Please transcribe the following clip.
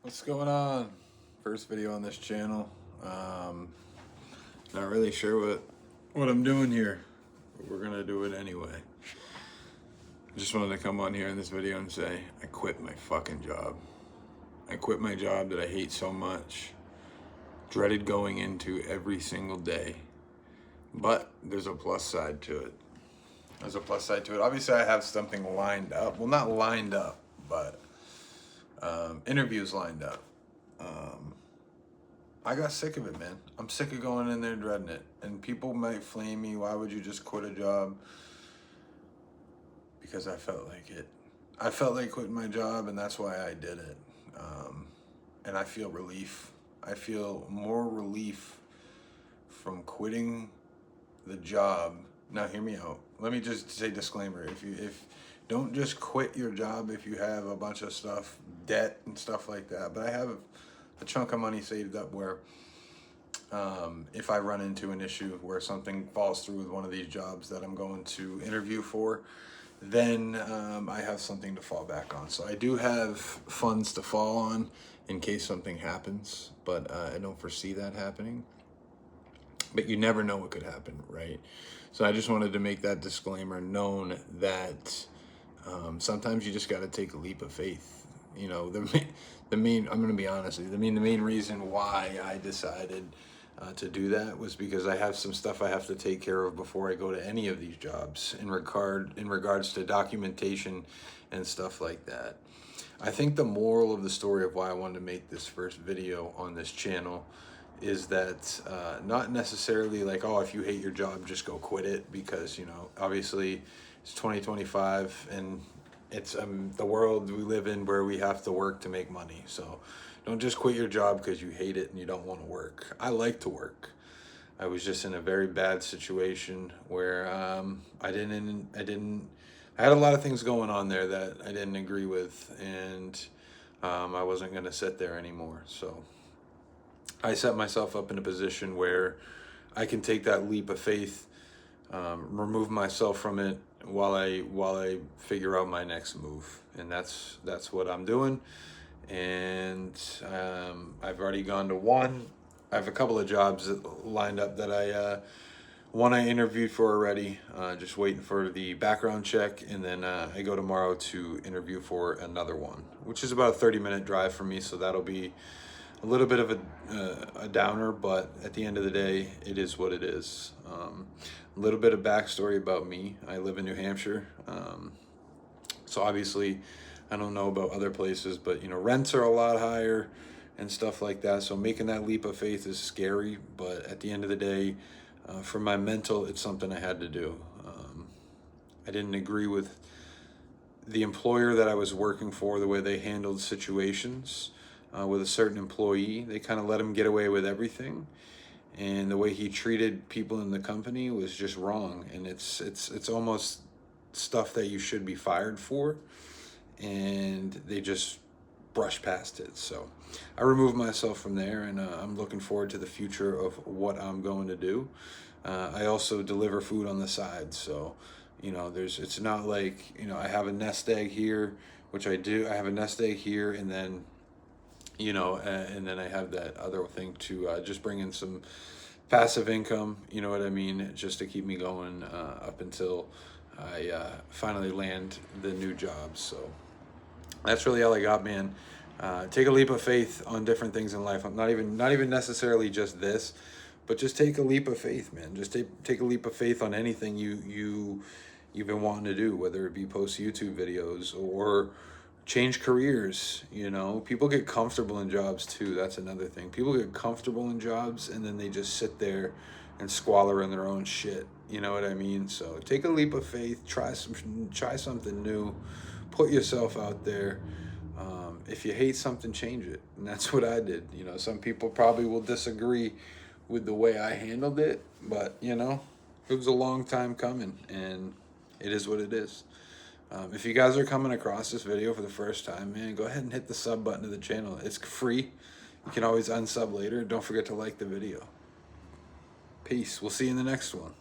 What's going on? First video on this channel. Not really sure what I'm doing here, but we're gonna do it anyway. I just wanted to come on here in this video and say I quit my fucking job. I quit my job that I hate so much. Dreaded going into every single day. But there's a plus side to it. Obviously, I have something lined up. Well, not lined up, but interviews lined up. I got sick of it, man. I'm sick of going in there dreading it. And people might flame me. Why would you just quit a job? Because I felt like it. I felt like quitting my job, and that's why I did it. And I feel relief. I feel more relief from quitting the job. Now, hear me out. Let me just say disclaimer. If don't just quit your job if you have a bunch of stuff, debt and stuff like that. But I have a chunk of money saved up where if I run into an issue where something falls through with one of these jobs that I'm going to interview for, then I have something to fall back on. So I do have funds to fall on in case something happens, but I don't foresee that happening. But you never know what could happen, right? So I just wanted to make that disclaimer known that sometimes you just got to take a leap of faith. You know, the main, I'm going to be honest with you, the main reason why I decided to do that was because I have some stuff I have to take care of before I go to any of these jobs in regards to documentation and stuff like that. I think the moral of the story of why I wanted to make this first video on this channel is that not necessarily like, oh, if you hate your job, just go quit it, because, you know, obviously it's 2025 and it's the world we live in where we have to work to make money. So don't just quit your job because you hate it and you don't want to work. I like to work. I was just in a very bad situation where I had a lot of things going on there that I didn't agree with, and I wasn't going to sit there anymore. So I set myself up in a position where I can take that leap of faith, remove myself from it while I figure out my next move, and that's what I'm doing. And I've already gone to one. I have a couple of jobs lined up that one I interviewed for already, just waiting for the background check, and then I go tomorrow to interview for another one, which is about a 30-minute drive for me, so that'll be a little bit of a downer, but at the end of the day, it is what it is. A little bit of backstory about me. I live in New Hampshire, so obviously I don't know about other places, but, you know, rents are a lot higher and stuff like that, so making that leap of faith is scary, but at the end of the day, for my mental, it's something I had to do. I didn't agree with the employer that I was working for, the way they handled situations. With a certain employee, they kind of let him get away with everything, and the way he treated people in the company was just wrong. And it's almost stuff that you should be fired for, and they just brush past it. So I removed myself from there, and I'm looking forward to the future of what I'm going to do. I also deliver food on the side, so, you know, it's not like, you know, I have a nest egg here, which I do. I have a nest egg here, and then, you know, and then I have that other thing to just bring in some passive income, you know what I mean, just to keep me going up until I finally land the new job. So that's really all I got, man. Take a leap of faith on different things in life. I'm not even necessarily just this, but just take a leap of faith, man. Just take a leap of faith on anything you've been wanting to do, whether it be post YouTube videos or change careers. You know, people get comfortable in jobs too. That's another thing. People get comfortable in jobs and then they just sit there and squalor in their own shit. You know what I mean? So take a leap of faith. Try something new. Put yourself out there. If you hate something, change it. And that's what I did. You know, some people probably will disagree with the way I handled it, but, you know, it was a long time coming, and it is what it is. If you guys are coming across this video for the first time, man, go ahead and hit the sub button to the channel. It's free. You can always unsub later. Don't forget to like the video. Peace. We'll see you in the next one.